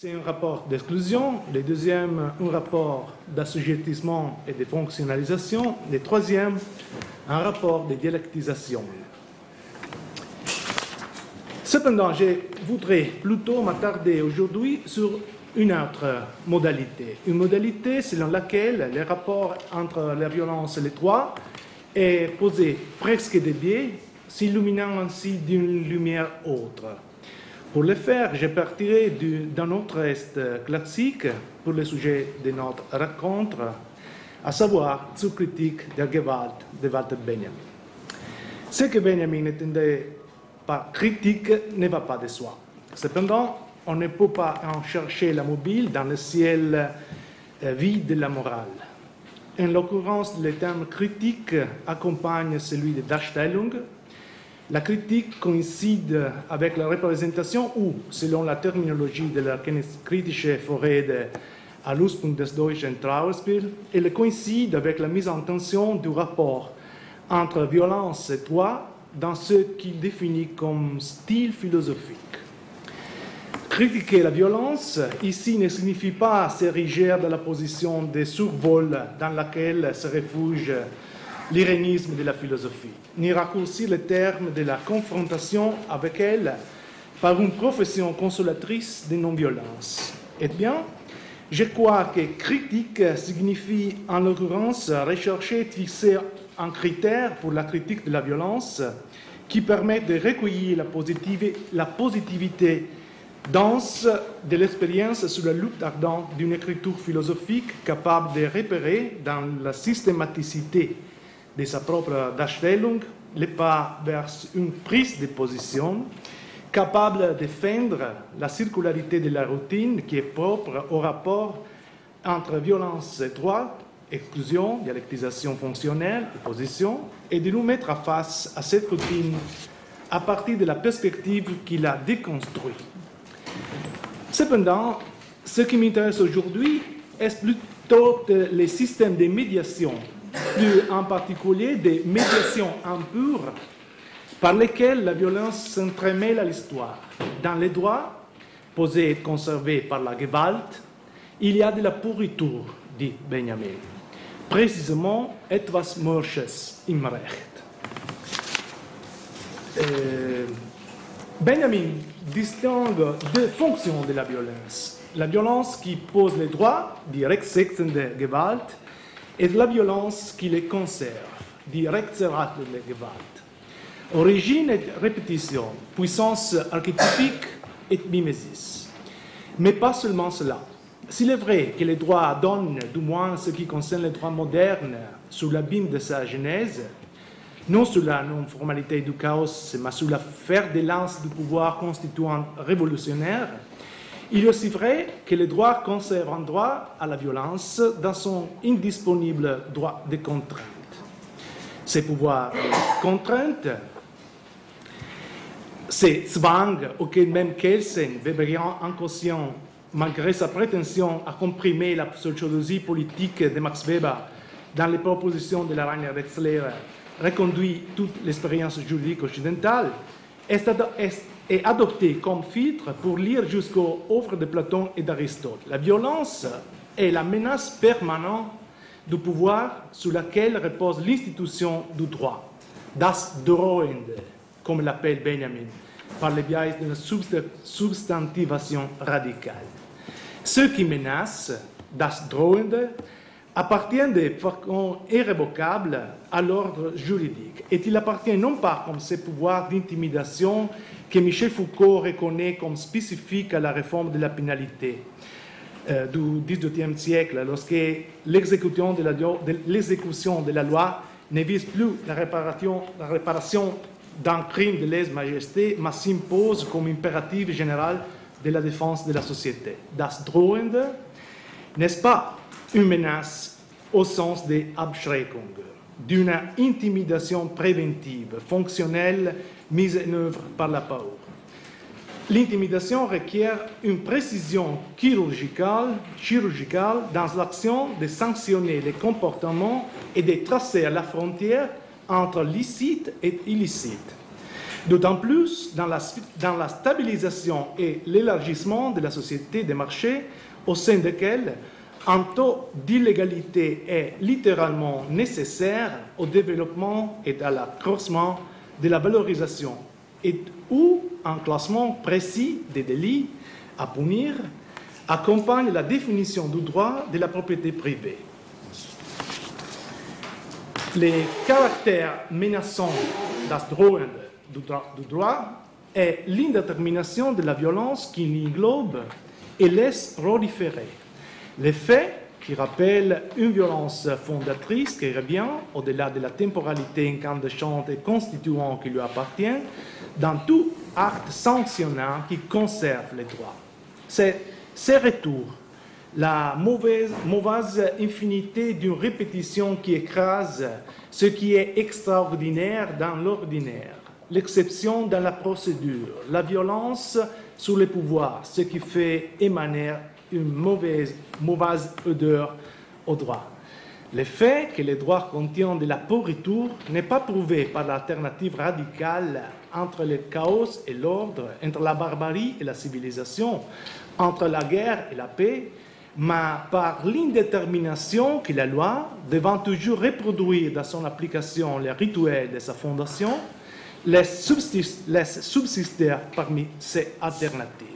C'est un rapport d'exclusion, le deuxième, un rapport d'assujettissement et de fonctionnalisation, le troisième, un rapport de dialectisation. Cependant, je voudrais plutôt m'attarder aujourd'hui sur une autre une modalité selon laquelle le rapport entre la violence et les droits est posé presque de biais, s'illuminant ainsi d'une lumière autre. Pour le faire, je partirai d'un autre est classique pour le sujet de notre rencontre, à savoir zur critique der Gewalt de Walter Benjamin. Ce que Benjamin n'entendait par critique ne va pas de soi. Cependant, on ne peut pas en chercher la mobile dans le ciel vide de la morale. En l'occurrence, le terme critique accompagne celui de Darstellung. La critique coïncide avec la représentation ou, selon la terminologie de la kritische Vorrede à l'Ursprung des deutschen Trauerspiel, elle coïncide avec la mise en tension du rapport entre violence et droit dans ce qu'il définit comme style philosophique. Critiquer la violence, ici, ne signifie pas s'ériger dans la position de survol dans laquelle se réfugie l'irénisme de la philosophie, ni raccourcir le terme de la confrontation avec elle par une profession consolatrice de non-violence. Eh bien, je crois que critique signifie en l'occurrence rechercher et fixer un critère pour la critique de la violence qui permet de recueillir la positivité dense de l'expérience sur la lutte ardente d'une écriture philosophique capable de repérer dans la systématicité de sa propre Darstellung le pas vers une prise de position capable de feindre la circularité de la routine qui est propre au rapport entre violence et droit, exclusion, dialectisation fonctionnelle, opposition, et de nous mettre face à cette routine à partir de la perspective qui la déconstruit. Cependant, ce qui m'intéresse aujourd'hui est plutôt les systèmes de médiation, plus en particulier des médiations impures par lesquelles la violence s'entremêle à l'histoire. Dans les droits, posés et conservés par la Gewalt, il y a de la pourriture, dit Benjamin. Précisément, etwas Morsches im Recht. Benjamin distingue deux fonctions de la violence. La violence qui pose les droits, die rechtssetzende Gewalt, et la violence qui les conserve, die rechtserhaltende Gewalt. Origine et répétition, puissance archétypique et mimésis. Mais pas seulement cela. S'il est vrai que les droits donnent, du moins ce qui concerne les droits modernes, sous l'abîme de sa genèse, non sur la non-formalité du chaos, mais sur la fer de lance du pouvoir constituant révolutionnaire, il est aussi vrai que le droit conserve un droit à la violence dans son indisponible droit de contrainte. Ces pouvoirs de contrainte, ces Zwang auquel même Kelsen, Weberian inconscient, malgré sa prétention à comprimer la sociologie politique de Max Weber dans les propositions de la Rainer Wetzler, reconduit toute l'expérience juridique occidentale, est adopté comme filtre pour lire jusqu'aux œuvres de Platon et d'Aristote. La violence est la menace permanente du pouvoir sur laquelle repose l'institution du droit, das Drohende, comme l'appelle Benjamin, par le biais d'une substantivation radicale. Ceux qui menacent, das Drohende, appartiennent de façon irrévocable à l'ordre juridique. Et il appartient non pas comme ces pouvoirs d'intimidation que Michel Foucault reconnaît comme spécifiques à la réforme de la pénalité du XVIIIe siècle, lorsque l'exécution de la loi ne vise plus la réparation d'un crime de lèse-majesté, mais s'impose comme impératif général de la défense de la société. Das Drohende, n'est-ce pas une menace au sens de Abschreckung, d'une intimidation préventive, fonctionnelle, mise en œuvre par la peur. L'intimidation requiert une précision chirurgicale dans l'action de sanctionner les comportements et de tracer la frontière entre licite et illicite. D'autant plus dans la stabilisation et l'élargissement de la société des marchés au sein desquels un taux d'illégalité est littéralement nécessaire au développement et à l'accroissement de la valorisation, et où un classement précis des délits à punir accompagne la définition du droit de la propriété privée. Les caractères menaçants das Drohen du droit est l'indétermination de la violence qui l'englobe et laisse proliférer. Les faits qui rappellent une violence fondatrice qui revient au-delà de la temporalité incandescente et constituant qui lui appartient dans tout acte sanctionnant qui conserve les droits. C'est ces retours, la mauvaise infinité d'une répétition qui écrase ce qui est extraordinaire dans l'ordinaire, l'exception dans la procédure, la violence sur les pouvoirs, ce qui fait émaner une mauvaise odeur au droit. Le fait que les droits contiennent de la pourriture n'est pas prouvé par l'alternative radicale entre le chaos et l'ordre, entre la barbarie et la civilisation, entre la guerre et la paix, mais par l'indétermination que la loi, devant toujours reproduire dans son application les rituels de sa fondation, laisse subsister parmi ces alternatives.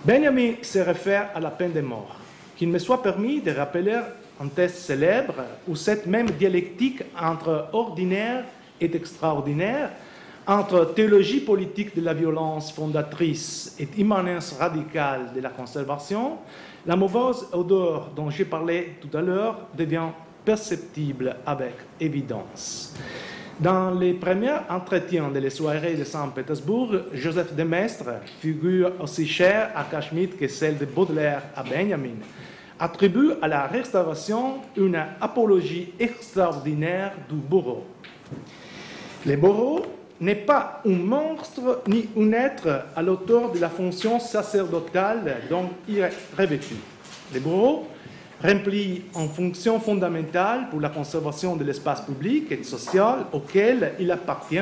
Benjamin se réfère à la peine de mort. Qu'il me soit permis de rappeler un texte célèbre où cette même dialectique entre ordinaire et extraordinaire, entre théologie politique de la violence fondatrice et immanence radicale de la conservation, la mauvaise odeur dont j'ai parlé tout à l'heure devient perceptible avec évidence. Dans les premiers entretiens de les soirées de Saint-Pétersbourg, Joseph de Maistre, figure aussi chère à Schmitt que celle de Baudelaire à Benjamin, attribue à la Restauration une apologie extraordinaire du bourreau. Le bourreau n'est pas un monstre ni un être à l'auteur de la fonction sacerdotale dont il est revêtu. Le bourreau remplit une fonction fondamentale pour la conservation de l'espace public et social auquel il appartient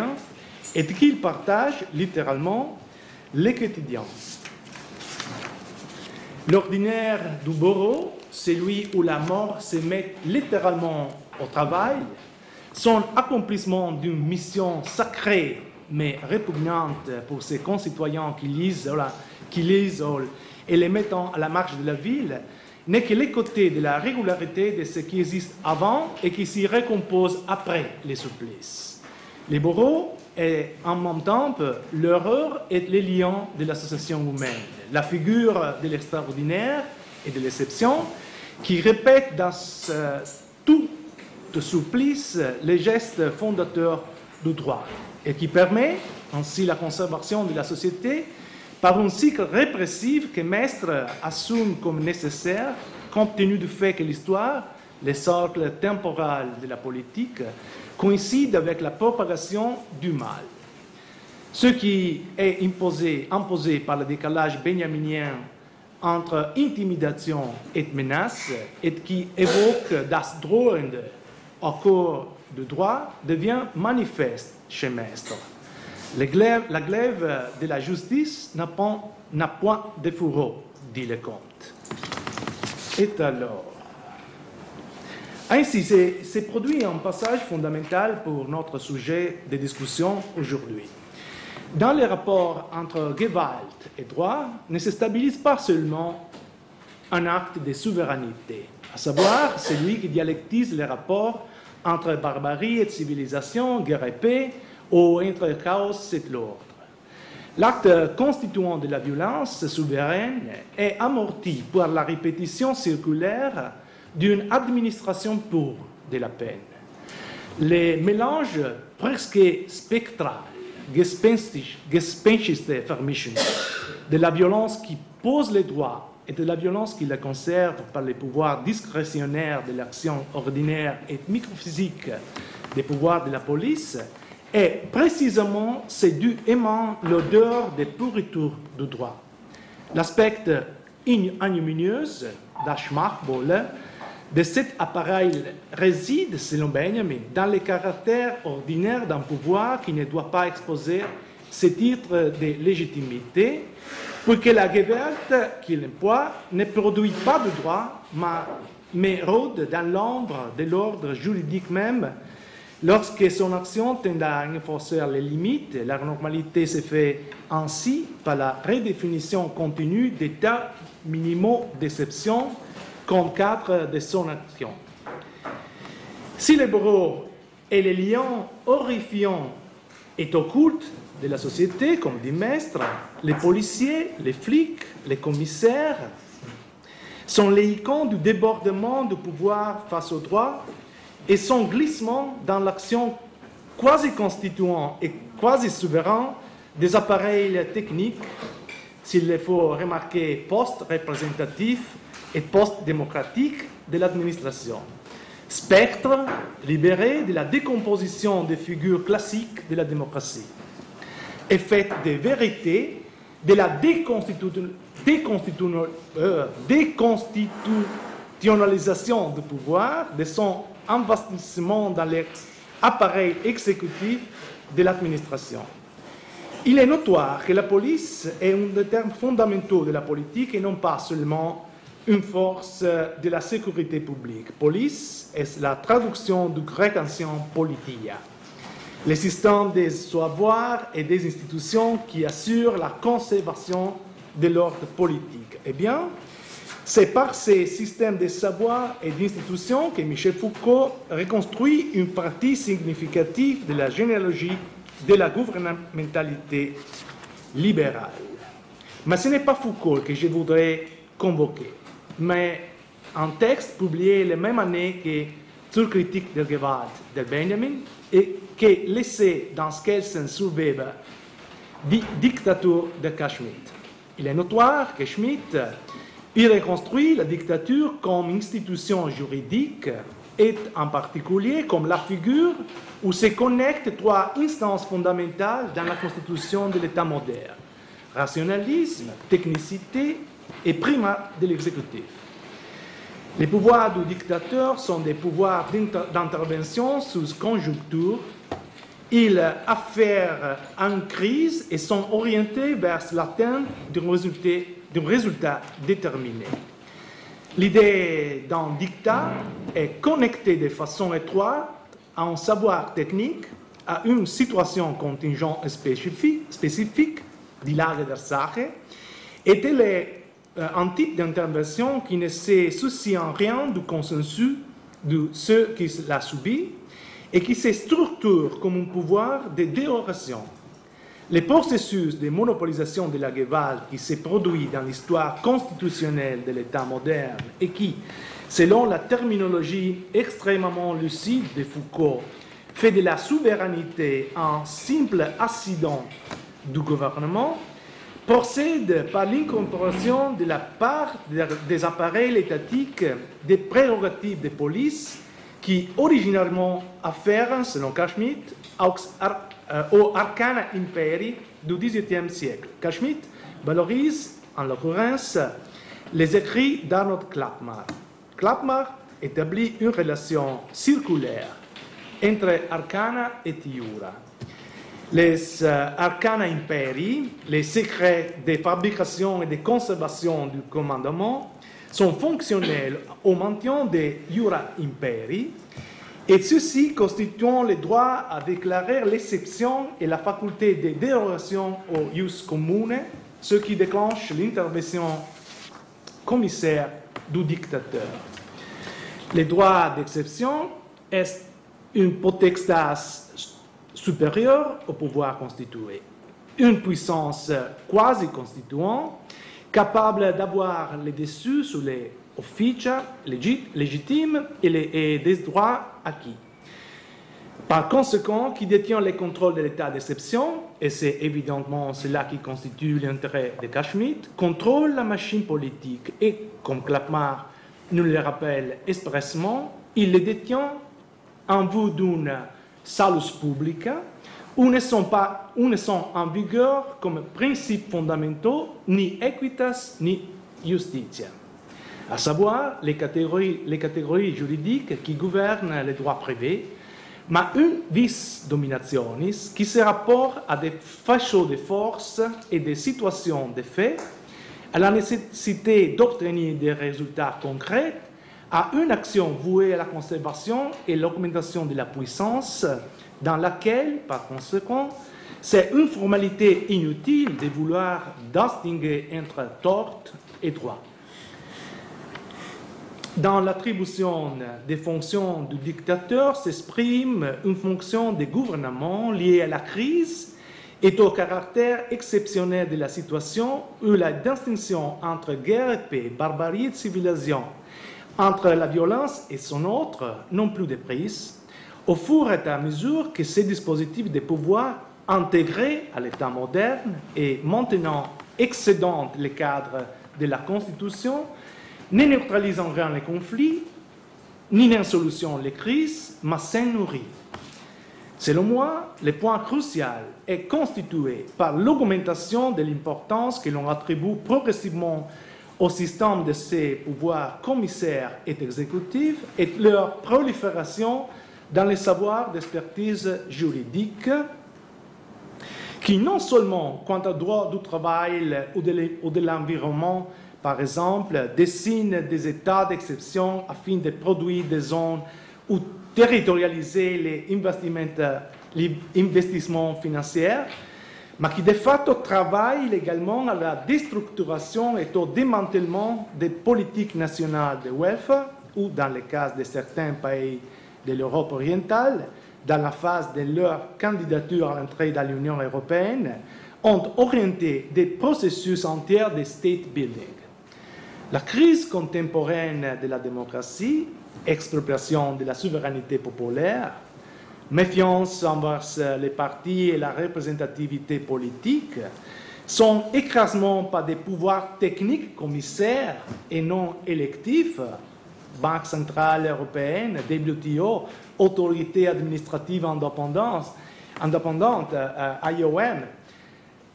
et qu'il partage littéralement le quotidien. L'ordinaire du bourreau, celui où la mort se met littéralement au travail, son accomplissement d'une mission sacrée mais répugnante pour ses concitoyens qui l'isolent et les mettant à la marge de la ville, n'est que le côté de la régularité de ce qui existe avant et qui s'y recompose après les supplices. Les bourreaux est en même temps l'horreur et les liens de l'association humaine, la figure de l'extraordinaire et de l'exception qui répète dans tout supplice les gestes fondateurs du droit et qui permet ainsi la conservation de la société par un cycle répressif que Maistre assume comme nécessaire, compte tenu du fait que l'histoire, le cercle temporel de la politique, coïncide avec la propagation du mal. Ce qui est imposé par le décalage benjaminien entre intimidation et menace et qui évoque das Drohen au corps du droit devient manifeste chez Maistre. La glaive de la justice n'a point de fourreau, dit le comte. Et alors, ainsi, c'est produit un passage fondamental pour notre sujet de discussion aujourd'hui. Dans les rapports entre Gewalt et droit, ne se stabilise pas seulement un acte de souveraineté, à savoir celui qui dialectise les rapports entre barbarie et civilisation, guerre et paix, ou entre chaos et l'ordre. L'acte constituant de la violence souveraine est amorti par la répétition circulaire d'une administration pure de la peine. Le mélange presque spectral, gespenstische Vermischung, de la violence qui pose les droits et de la violence qui la conserve par les pouvoirs discrétionnaires de l'action ordinaire et microphysique des pouvoirs de la police est précisément ce d'où émane l'odeur des pourritures du droit. L'aspect ignominieux, das Schmachvolle, de cet appareil réside, selon Benjamin, dans le caractère ordinaire d'un pouvoir qui ne doit pas exposer ses titres de légitimité, pour que la Gewalt qu'il emploie ne produit pas de droit, mais rôde dans l'ombre de l'ordre juridique même. Lorsque son action tend à renforcer les limites, la normalité se fait ainsi par la redéfinition continue d'états minimaux d'exception comme cadre de son action. Si le bourreau et les liens horrifiants est occulte de la société, comme dit Mestre, les policiers, les flics, les commissaires sont les icônes du débordement du pouvoir face au droit et son glissement dans l'action quasi-constituant et quasi-souverain des appareils techniques, s'il le faut remarquer, post-représentatifs et post-démocratiques de l'administration. Spectre libéré de la décomposition des figures classiques de la démocratie. Effet de vérité de la déconstitutionnalisation du pouvoir, de son investissement dans l'appareil exécutif de l'administration. Il est notoire que la police est un des termes fondamentaux de la politique et non pas seulement une force de la sécurité publique. Police est la traduction du grec ancien politia, le système des savoirs et des institutions qui assurent la conservation de l'ordre politique. Eh bien, c'est par ces systèmes de savoirs et d'institutions que Michel Foucault reconstruit une partie significative de la généalogie de la gouvernementalité libérale. Mais ce n'est pas Foucault que je voudrais convoquer, mais un texte publié la même année que Zur Kritik der Gewalt de Benjamin et qui laissait dans Kelsen sur Weber dictature de Schmitt. Il est notoire que Schmitt y reconstruit la dictature comme institution juridique et en particulier comme la figure où se connectent trois instances fondamentales dans la constitution de l'État moderne: rationalisme, technicité et primat de l'exécutif. Les pouvoirs du dictateur sont des pouvoirs d'intervention sous conjoncture. Ils affairent en crise et sont orientés vers l'atteinte d'un résultat déterminé. L'idée d'un dictat est connectée de façon étroite à un savoir technique, à une situation contingente spécifique, dit Lage der Sache, et tel est un type d'intervention qui ne se soucie en rien du consensus de ceux qui l'a subi et qui se structure comme un pouvoir de dérogation. Le processus de monopolisation de la Gewalt qui s'est produit dans l'histoire constitutionnelle de l'État moderne et qui, selon la terminologie extrêmement lucide de Foucault, fait de la souveraineté un simple accident du gouvernement, procède par l'incorporation de la part des appareils étatiques des prérogatives de police qui originairement affèrent, selon Schmitt, au arcana imperi du XVIIIe siècle. Schmitt valorise, en l'occurrence, les écrits d'Arnold Klappmar. Klappmar établit une relation circulaire entre arcana et iura. Les arcana imperi, les secrets de fabrication et de conservation du commandement, sont fonctionnels au maintien des iura imperi, et ceux-ci constituant le droit à déclarer l'exception et la faculté de dérogation au ius commune, ce qui déclenche l'intervention commissaire du dictateur. Le droit d'exception est une potestas supérieure au pouvoir constitué, une puissance quasi-constituante capable d'avoir le dessus sur les officia légitimes et des droits acquis. Par conséquent, qui détient le contrôle de l'état d'exception, et c'est évidemment cela qui constitue l'intérêt de Schmitt, contrôle la machine politique et, comme Klappmar nous le rappelle expressement, il le détient en vue d'une salus publica, où ne sont en vigueur comme principes fondamentaux ni equitas ni justitia. à savoir les catégories juridiques qui gouvernent les droits privés, mais une vis dominationis qui se rapporte à des fachos de force et des situations de fait, à la nécessité d'obtenir des résultats concrets, à une action vouée à la conservation et l'augmentation de la puissance, dans laquelle, par conséquent, c'est une formalité inutile de vouloir distinguer entre tort et droit. Dans l'attribution des fonctions du dictateur s'exprime une fonction de gouvernement liée à la crise et au caractère exceptionnel de la situation où la distinction entre guerre et paix, barbarie et civilisation, entre la violence et son autre, non plus de prise, au fur et à mesure que ces dispositifs de pouvoir intégrés à l'État moderne et maintenant excédant le cadre de la Constitution, ne neutralisant rien les conflits, ni n'en solution les crises, mais s'en nourrit. Selon moi, le point crucial est constitué par l'augmentation de l'importance que l'on attribue progressivement au système de ces pouvoirs commissaires et exécutifs et leur prolifération dans les savoirs d'expertise juridique qui non seulement, quant au droit du travail ou de l'environnement, par exemple, dessinent des états d'exception afin de produire des zones ou territorialiser les investissements financiers, mais qui de facto travaillent également à la déstructuration et au démantèlement des politiques nationales de welfare ou, dans le cas de certains pays de l'Europe orientale, dans la phase de leur candidature à l'entrée dans l'Union européenne, ont orienté des processus entiers de state building. La crise contemporaine de la démocratie, expropriation de la souveraineté populaire, méfiance envers les partis et la représentativité politique, sont écrasement par des pouvoirs techniques commissaires et non électifs, Banque centrale européenne, WTO, Autorité administrative indépendante, IOM,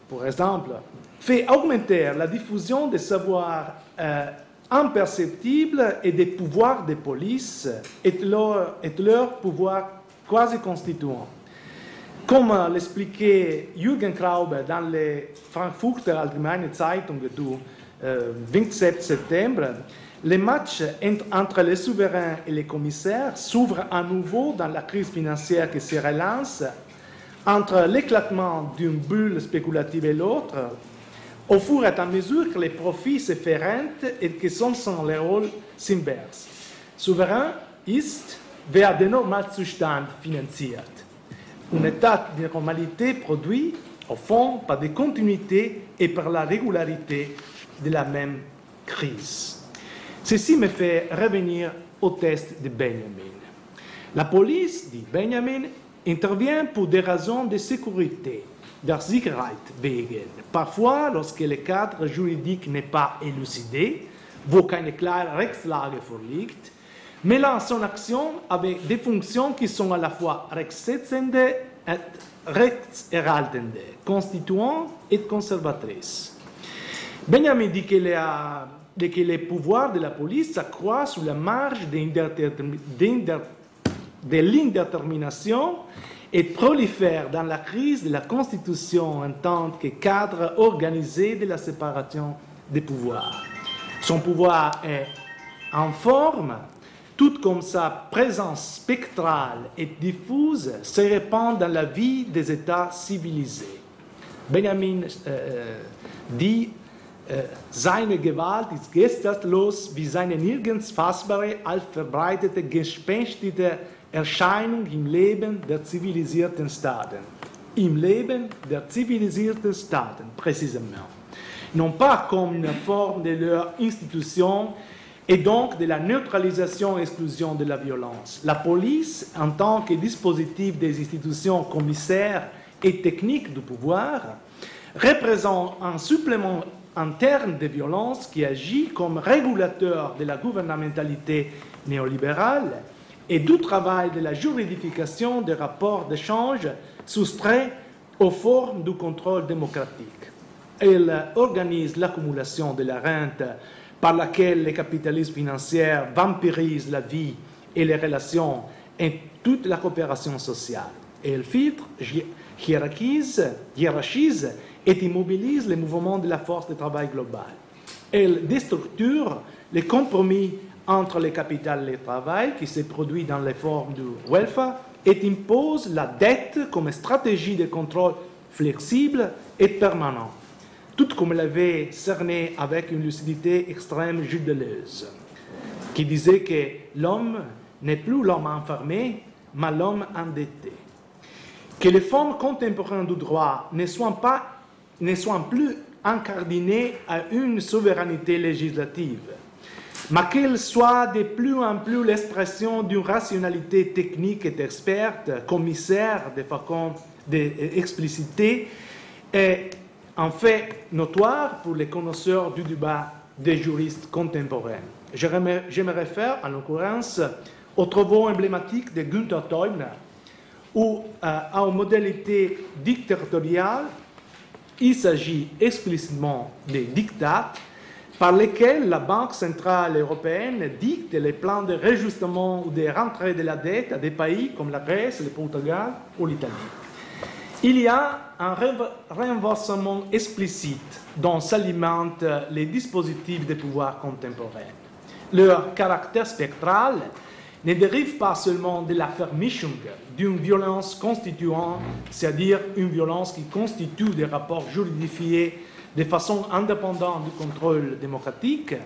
par exemple, fait augmenter la diffusion des savoirs imperceptibles et des pouvoirs de police et leur pouvoir quasi constituant. Comme l'expliquait Jürgen Kraube dans les Frankfurter Allgemeine Zeitung du 27 septembre, les matchs entre les souverains et les commissaires s'ouvrent à nouveau dans la crise financière qui se relance, entre l'éclatement d'une bulle spéculative et l'autre, au fur et à mesure que les profits se ferrentent et que son les rôles s'inversent. Souverain ist, wer den Normalzustand finanziert. Un état de normalité produit, au fond, par des continuités et par la régularité de la même crise. Ceci me fait revenir au test de Benjamin. La police, dit Benjamin, intervient pour des raisons de sécurité, der Sicherheit wegen. Parfois, lorsque le cadre juridique n'est pas élucidé, wo keine klare Rechtslage vorliegt, mêlant son action avec des fonctions qui sont à la fois rechtssetzende et rechtserhaltende, constituantes et conservatrices. Benjamin dit que les pouvoirs de la police s'accroissent sous la marge de l'indétermination et prolifèrent dans la crise de la Constitution en tant que cadre organisé de la séparation des pouvoirs. Son pouvoir est en forme, tout comme sa présence spectrale et diffuse se répand dans la vie des États civilisés. Benjamin dit seine Gewalt ist geisteslos wie seine nirgends fassbare, allverbreitete, gespenstige Erscheinung im Leben der zivilisierten Staaten. Im Leben der zivilisierten Staaten, précisément. Non pas comme une forme de leur institution et donc de la neutralisation et exclusion de la violence. La police, en tant que dispositif des institutions commissaires et techniques du pouvoir, représente un supplément interne de violence qui agit comme régulateur de la gouvernementalité néolibérale et du travail de la juridification des rapports d'échange soustraits aux formes du contrôle démocratique. Elle organise l'accumulation de la rente par laquelle le capitalisme financier vampirise la vie et les relations et toute la coopération sociale. Et elle filtre, hiérarchise et immobilise les mouvements de la force de travail globale. Elle déstructure les compromis entre le capital et le travail qui se produit dans les formes du welfare et impose la dette comme stratégie de contrôle flexible et permanent, tout comme l'avait cerné avec une lucidité extrême Jules Deleuze, qui disait que l'homme n'est plus l'homme enfermé, mais l'homme endetté. Que les formes contemporaines du droit ne soient plus incardinées à une souveraineté législative, mais qu'elles soient de plus en plus l'expression d'une rationalité technique et experte, commissaire de façon d'expliciter, est en fait notoire pour les connaisseurs du débat des juristes contemporains. Je me réfère, en l'occurrence, aux travaux emblématiques de Günther Teubner, où, aux modalités dictatoriales, il s'agit explicitement des dictats par lesquels la Banque centrale européenne dicte les plans de réajustement ou de rentrée de la dette à des pays comme la Grèce, le Portugal ou l'Italie. Il y a un renversement explicite dont s'alimentent les dispositifs de pouvoir contemporains. Leur caractère spectral ne dérive pas seulement de l'affaire Mischung, d'une violence constituante, c'est-à-dire une violence qui constitue des rapports juridifiés de façon indépendante du contrôle démocratique,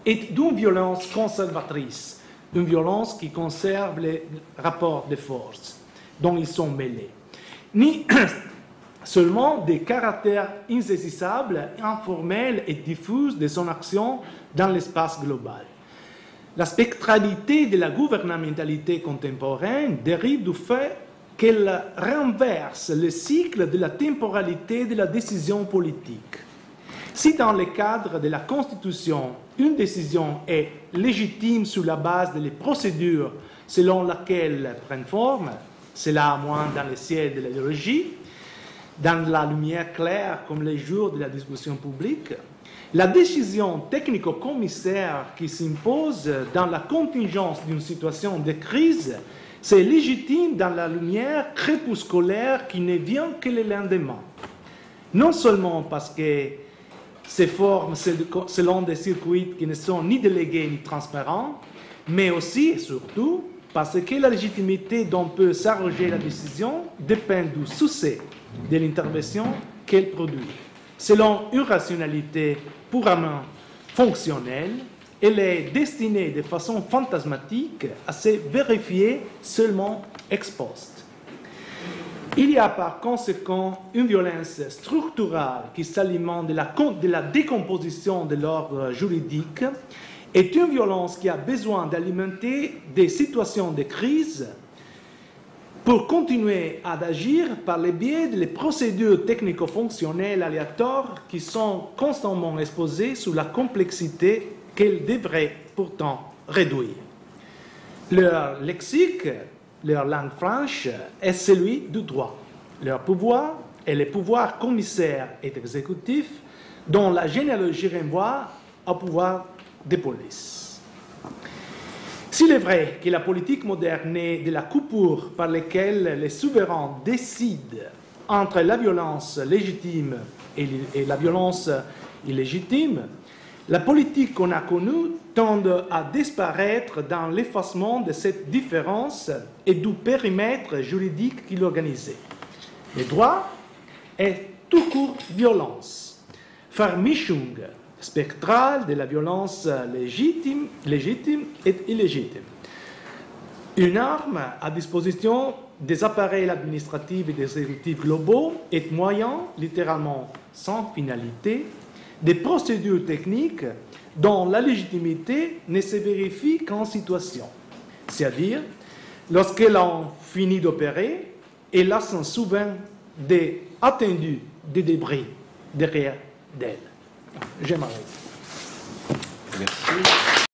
et d'une violence conservatrice, une violence qui conserve les rapports de force dont ils sont mêlés, ni seulement des caractères insaisissables, informels et diffus de son action dans l'espace global. La spectralité de la gouvernementalité contemporaine dérive du fait qu'elle renverse le cycle de la temporalité de la décision politique. Si dans le cadre de la Constitution, une décision est légitime sur la base des procédures selon lesquelles elle prend forme, cela moins dans le ciel de l'idéologie, dans la lumière claire comme les jours de la discussion publique, la décision technico-commissaire qui s'impose dans la contingence d'une situation de crise, c'est légitime dans la lumière crépusculaire qui ne vient que le lendemain. Non seulement parce que se forment selon des circuits qui ne sont ni délégués ni transparents, mais aussi et surtout parce que la légitimité dont peut s'arroger la décision dépend du succès de l'intervention qu'elle produit. Selon une rationalité purement fonctionnelle, elle est destinée de façon fantasmatique à se vérifier seulement ex post. Il y a par conséquent une violence structurale qui s'alimente de la décomposition de l'ordre juridique et une violence qui a besoin d'alimenter des situations de crise pour continuer à agir par le biais des procédures technico-fonctionnelles aléatoires qui sont constamment exposées sous la complexité qu'elles devraient pourtant réduire. Leur lexique, leur langue franche, est celui du droit. Leur pouvoir est le pouvoir commissaire et exécutif dont la généalogie renvoie au pouvoir de police. S'il est vrai que la politique moderne est de la coupure par laquelle les souverains décident entre la violence légitime et la violence illégitime, la politique qu'on a connue tend à disparaître dans l'effacement de cette différence et du périmètre juridique qui l'organisait. Le droit est tout court violence, Vermischung spectrale de la violence légitime et illégitime. Une arme à disposition des appareils administratifs et des exécutifs globaux est moyen, littéralement sans finalité, des procédures techniques dont la légitimité ne se vérifie qu'en situation, c'est-à-dire lorsqu'elles ont fini d'opérer et là sont souvent des attendus des débris derrière d'elles. Je m'arrête. Merci.